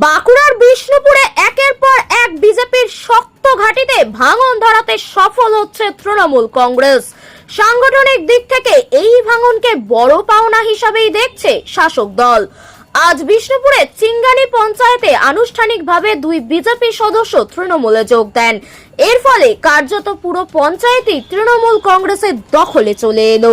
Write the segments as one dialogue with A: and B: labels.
A: বাঁকুড়ার বিষ্ণুপুরে একের পর এক বিজেপির শক্ত ঘাঁটিতে ভাঙন ধরাতে সফল হচ্ছে তৃণমূল কংগ্রেস। সাংগঠনিক দিক থেকে এই ভাঙনকে বড় পাওনা হিসাবেই দেখছে শাসক দল। আজ বিষ্ণুপুরে চিঙ্গানি পঞ্চায়েতে আনুষ্ঠানিকভাবে দুই বিজেপি সদস্য তৃণমূলে যোগ দেন। এর ফলে কার্যত পুরো পঞ্চায়েতই তৃণমূল কংগ্রেসের দখলে চলে এলো।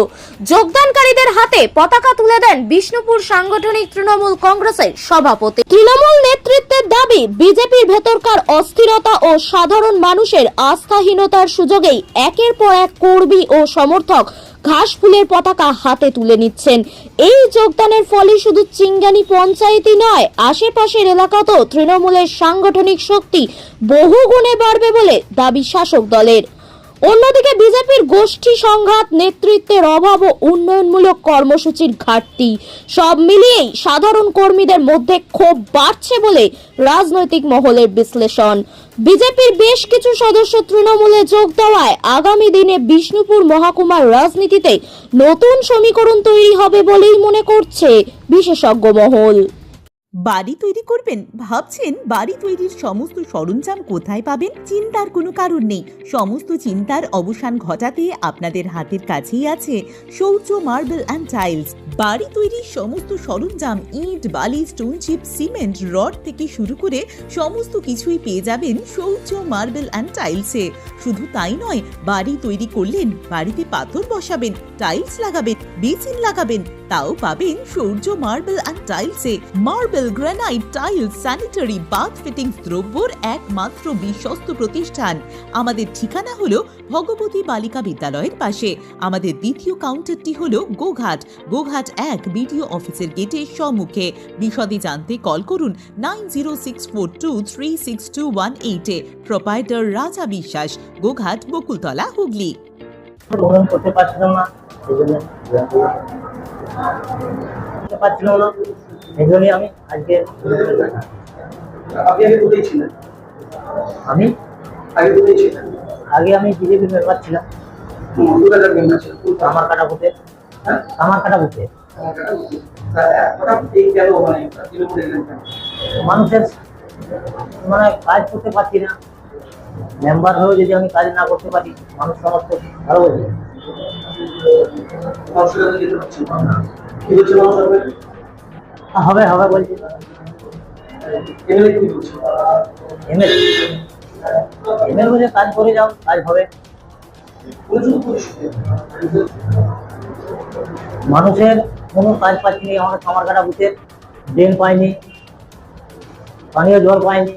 A: যোগদানকারীদের হাতে পতাকা তুলে দেন বিষ্ণুপুর সাংগঠনিক তৃণমূল কংগ্রেসের সভাপতি। তৃণমূল নেতৃত্বের দাবি, বিজেপির ভেতরকার অস্থিরতা ও সাধারণ মানুষের আস্থাহীনতার সুযোগেই একের পর এক কর্মী ও সমর্থক ঘাস ফুলের পতাকা হাতে তুলে নিচ্ছেন। এই যোগদানের ফলে শুধু চিঙ্গানি পঞ্চায়েতই নয়, আশেপাশের এলাকাতেও তৃণমূলের সাংগঠনিক শক্তি বহু গুণে বাড়বে বলে দাবি শাসক দলের। অন্যদিকে বিজেপির গোষ্ঠী সংঘাত, নেতৃত্বের অভাব ও উন্নয়নমূলক কর্মসূচির ঘাটতি সব মিলিয়েই সাধারণ কর্মীদের মধ্যে ক্ষোভ বাড়ছে বলে রাজনৈতিক মহলের বিশ্লেষণ। বিজেপির বেশ কিছু সদস্য তৃণমূলে যোগ দেওয়ায় আগামী দিনে বিষ্ণুপুর মহকুমার রাজনীতিতে নতুন সমীকরণ তৈরি হবে বলেই মনে করছে বিশেষজ্ঞ মহল।
B: বাড়ি তৈরি করবেন? ভাবছেন বাড়ি তৈরির সমস্ত সরঞ্জাম কোথায় পাবেন? চিন্তার কোনো কারণ নেই। সমস্ত চিন্তার অবসান ঘটাতে আপনাদের হাতের কাছেই আছে শৌর্য মার্বেল অ্যান্ড টাইলস। বাড়ি তৈরির সমস্ত সরঞ্জাম, ইট, বালি, স্টোন চিপ, সিমেন্ট, রড থেকে শুরু করে সমস্ত কিছুই পেয়ে যাবেন শৌর্য মার্বেল অ্যান্ড টাইলসে। শুধু তাই নয়, বাড়ি তৈরি করলেন, বাড়িতে পাথর বসাবেন, টাইলস লাগাবেন, বেসিন লাগাবেন, তাও পাবেন শৌর্য মার্বেল অ্যান্ড টাইলসে। Marble, granite, tiles, sanitary, bath fittings দ্রব্যর একমাত্র বিশ্বস্ত প্রতিষ্ঠান। আমাদের ঠিকানা হলো ভগবতী বালিকা বিদ্যালয়ের পাশে। আমাদের দ্বিতীয় কাউন্টারটি হলো গোঘাট 1 বিডিও অফিসের গেটের সম্মুখে। বিশদে জানতে কল করুন 9064236218 প্রোপাইটার রাজা বিশ্বাস, গোঘাট, বকুলতলা, হুগলি।
C: করতে পারছিলাম না, এই জন্যই আমি আজকে আমি বিজেপি মেম্বার ছিলাম। আমার কাটা বুথে মানুষের মানে কাজ করতে পারছি না। মেম্বার হয়েও যদি আমি কাজ না করতে পারি, মানুষ সমস্ত ভালো বলছে। হবে হবে বলছি। এমএলএ বলে কাজ করে যাও, কাজ হবে। মানুষের কোনো কাজ পাচ্ছি না। আমাদের কামারকাটা বুথের ড্রেন পাইনি, পানীয় জল পাইনি,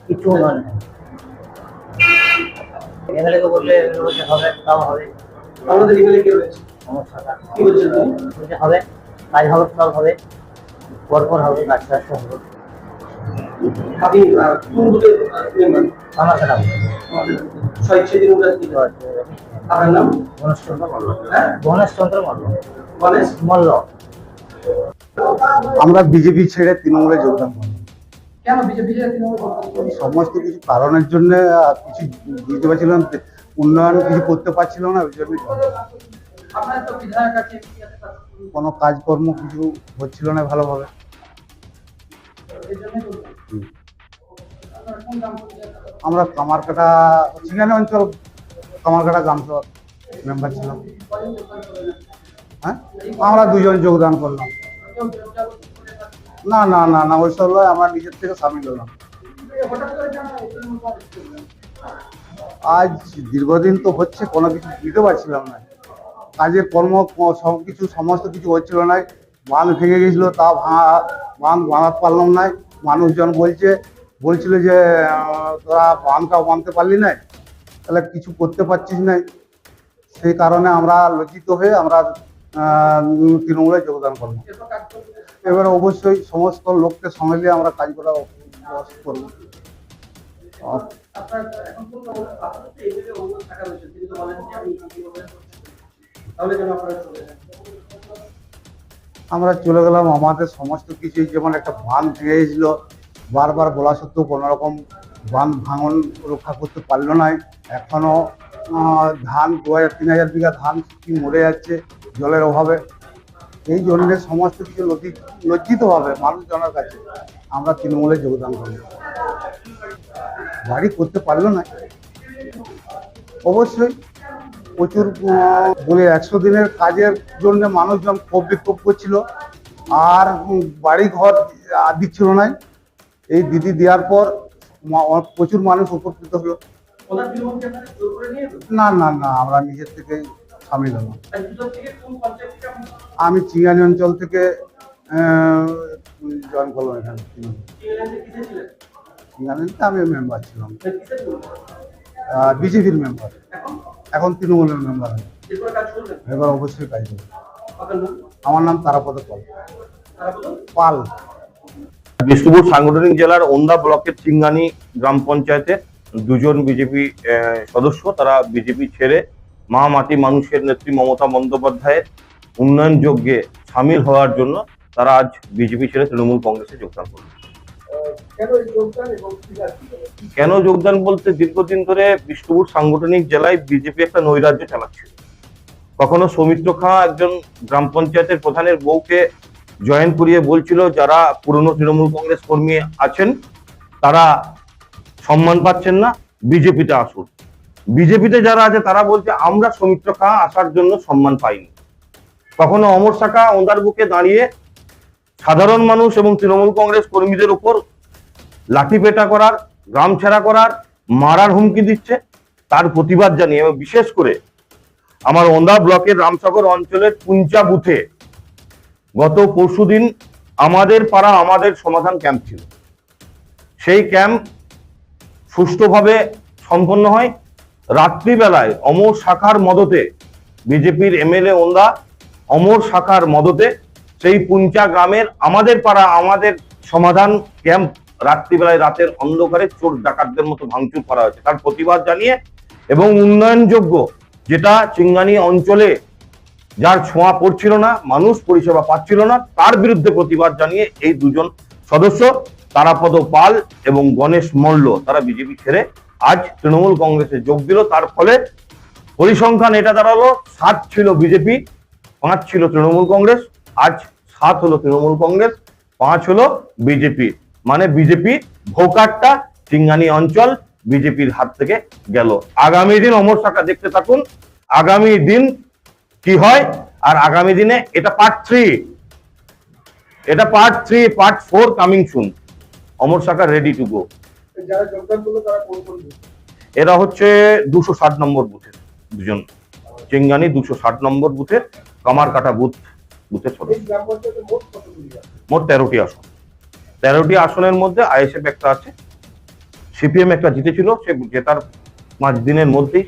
C: কিছু নয়। এমএলএ কে বললে বলছে হবে, তাও হবে। আমাদের এমএলএ কি হয়েছে? সমস্যাটা কি বলছে? বলছে হবে, কাজ হবে, সব হবে, পরপর হবে, কাজ টাজ হবে। আপনি কোন বুথে মেম্বার? কামারকাটা বুথে। সেদিন ওটা কি হচ্ছে? আপনার নাম? গণেশচন্দ্র মল্ল। হ্যাঁ, গণেশচন্দ্র মল্ল। গণেশ মল্ল।
D: আমরা বিজেপি ছেড়ে তৃণমূলে যোগদান করি।
C: কেন বিজেপি ছেড়ে তৃণমূলে?
D: সমস্ত কিছু কারণের জন্য কিছু বুঝতে পারছিলাম, উন্নয়ন কিছু করতে পারছিল না, ওই জন্য
C: আপনার তো বিধায়ক আছে,
D: কোনো কাজকর্ম কিছু হচ্ছিল না ভালোভাবে। আমরা কামারকাটা চিঙ্গানি অঞ্চল কামারকাটা গ্রামসভা মেম্বার ছিলাম। হ্যাঁ, আমরা দুজন যোগদান করলাম। না না না না, ওই সব নয়, আমরা নিজের থেকে সামিল হলাম। আজ দীর্ঘদিন তো হচ্ছে, কোনো কিছু দিতে পারছিলাম না। কাজের কর্ম সবকিছু সমস্ত কিছু হচ্ছিল না। বাঁধ ভেঙে গেছিল, তা বাঁধাতে পারলাম না। মানুষজন বলছিল যে তোরা বাঁধটাও বাঁধতে পারলি না, তাহলে কিছু করতে পারছিস না। সেই কারণে আমরা লজ্জিত হয়ে আমরা তৃণমূলে যোগদান করলাম। এবার অবশ্যই সমস্ত লোককে সঙ্গে নিয়ে আমরা কাজ করা করবো। আমরা চলে গেলাম। আমাদের সমস্ত কিছু, যেমন একটা বাঁধ ভেঙে গেছিল, বারবার বলা সত্ত্বেও কোনো রকম বাঁধ ভাঙন রক্ষা করতে পারলো না। এখনো ধান 2000-3000 বিঘা ধান মরে যাচ্ছে জলের অভাবে। এই জন্য সমস্ত কিছু লজ্জিত হবে মানুষজনের কাছে আমরা তৃণমূলে যোগদান করব। বাড়ি করতে পারলো না, অবশ্যই প্রচুর বলে 100 দিনের কাজের জন্য মানুষজন ক্ষোভ বিক্ষোভ করছিল, আর বাড়ি ঘর দিচ্ছিল না। এই দিদি দেওয়ার পর প্রচুর মানুষ উপকৃত হলো। না না না, আমরা নিজের থেকে সামিল হলাম। আমি চিঙ্গানি অঞ্চল থেকে জয়েন করলাম এখানে। চিঙ্গানিতে আমি মেম্বার ছিলাম, বিজেপির মেম্বার, এখন তৃণমূলের মেম্বার। এবার অবশ্যই কাজ করবো। আমার নাম তারাপদ পাল।
E: বিষ্ণুপুর সাংগঠনিক জেলার ওন্দা ব্লকের চিঙ্গানি গ্রাম পঞ্চায়েতে দুজন বিজেপি সদস্য, তারা বিজেপি ছেড়ে মা মাটি মানুষের নেত্রী মমতা বন্দ্যোপাধ্যায়ের উন্নয়ন যজ্ঞে সামিল হওয়ার জন্য তারা আজ বিজেপি ছেড়ে তৃণমূল কংগ্রেসে যোগদান করল। কেন যোগদান বলতে, দীর্ঘদিন ধরে বিষ্ণুপুর সাংগঠনিক জেলায় বিজেপি একটা নৈরাজ্য চালাচ্ছে। কখনো সৌমিত্র খাঁ একজন গ্রাম পঞ্চায়েতের প্রধানের বউকে জয়েন করিয়ে বলছিল যারা পুরনো তৃণমূল কংগ্রেস কর্মী আছেন তারা সম্মান পাচ্ছেন না, বিজেপিতে আসুন। বিজেপিতে যারা আছে তারা বলছে আমরা সৌমিত্র খাঁ আসার জন্য সম্মান পাইনি। কখনো অমর শাখা ওঁদার বুকে দাঁড়িয়ে সাধারণ মানুষ এবং তৃণমূল কংগ্রেস কর্মীদের উপর লাঠিপেটা করার, গ্রাম ছাড়া করার, মারার হুমকি দিচ্ছে। তার প্রতিবাদ জানিয়ে এবং বিশেষ করে আমার ওন্দা ব্লকের রামসাগর অঞ্চলের পুঞ্চা বুথে গত পরশুদিন আমাদের পাড়া আমাদের সমাধান ক্যাম্প ছিল। সেই ক্যাম্প সুষ্ঠুভাবে সম্পন্ন হয়। রাত্রিবেলায় অমর শাখার মদতে, বিজেপির এমএলএ ওন্দা অমর শাখার মদতে সেই পুঞ্চা গ্রামের আমাদের পাড়া আমাদের সমাধান ক্যাম্প রাত্রিবেলায় রাতের অন্ধকারে চোর ডাকাতদের মতো ভাঙচুর করা হয়েছে। তার প্রতিবাদ জানিয়ে এবং উন্নয়নযোগ্য যেটা চিঙ্গানি অঞ্চলে যার ছোঁয়া পড়ছিল না, মানুষ পরিষেবা পাচ্ছিল না, তার বিরুদ্ধে প্রতিবাদ জানিয়ে এই দুজন সদস্য তারাপদ পাল এবং গণেশ মল্ল তারা বিজেপি ছেড়ে আজ তৃণমূল কংগ্রেসে যোগ দিল। তার ফলে পরিসংখ্যান এটা দাঁড়ালো 7 ছিল বিজেপি, 5 ছিল তৃণমূল কংগ্রেস। আজ 7 হলো তৃণমূল কংগ্রেস, 5 হলো বিজেপি। মানে বিজেপি ভোকারটা চিঙ্গানি অঞ্চল বিজেপির হাত থেকে গেল। আগামী দিন অমর শাখা দেখতে থাকুন, আগামী দিন কি হয়। আর আগামী দিনে এটা পার্ট 3, এটা পার্ট 3, পার্ট 4 কামিং সুন। অমর শাখা রেডি টু গো। এরা হচ্ছে 260 নম্বর বুথের দুজন, চিঙ্গানি 260 নম্বর বুথের কামারকাটা বুথের সদস্য। মোট 13টি আসন। 13টি আসনের মধ্যে আইএসএফ একটা আছে, সিপিএম একটা জিতেছিল, সে জেতার 5 দিনের মধ্যেই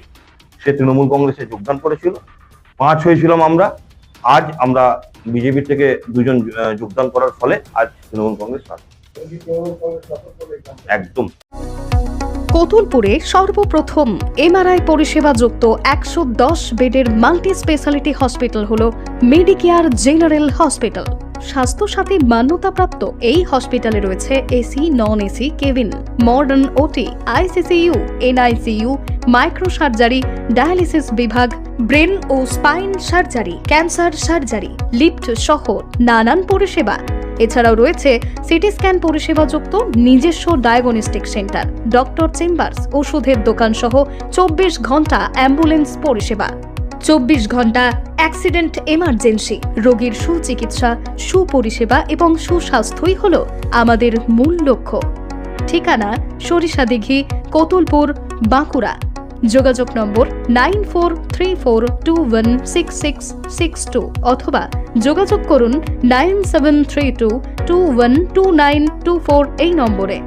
E: সে তৃণমূল কংগ্রেসে যোগদান করেছিল। 5 হয়েছিলাম আমরা। আজ আমরা বিজেপি থেকে 2 জন যোগদান করার ফলে আজ তৃণমূল কংগ্রেস একদম।
F: কতুলপুরে সর্বপ্রথম এমআরআই পরিষেবা যুক্ত 110 বেডের মাল্টি স্পেশালিটি হসপিটাল হলো মেডিকেয়ার জেনারেল হসপিটাল। স্বাস্থ্যসাথী মান্যতাপ্রাপ্ত এই হসপিটালে রয়েছে AC, non AC cabin, modern OT, ICCU, NICU, micro surgery, dialysis বিভাগ, ব্রেন ও spine surgery, cancer surgery, lift সহ নানান পরিষেবা। এছাড়াও রয়েছে সিটি স্ক্যান পরিষেবা যুক্ত নিজস্ব ডায়াগনস্টিক সেন্টার, ডক্টর চেম্বার্স, ওষুধের দোকান সহ 24 ঘন্টা অ্যাম্বুলেন্স পরিষেবা। 24 ঘন্টা অ্যাক্সিডেন্ট এমার্জেন্সি, রোগীর সুচিকিৎসা, সুপরিষেবা এবং সুস্বাস্থ্যই হলো আমাদের মূল লক্ষ্য। ঠিকানা সরিষাদিঘি, কতুলপুর, বাঁকুড়া। যোগাযোগ নম্বর 9434216662 অথবা যোগাযোগ করুন 9732212924 এই নম্বরে।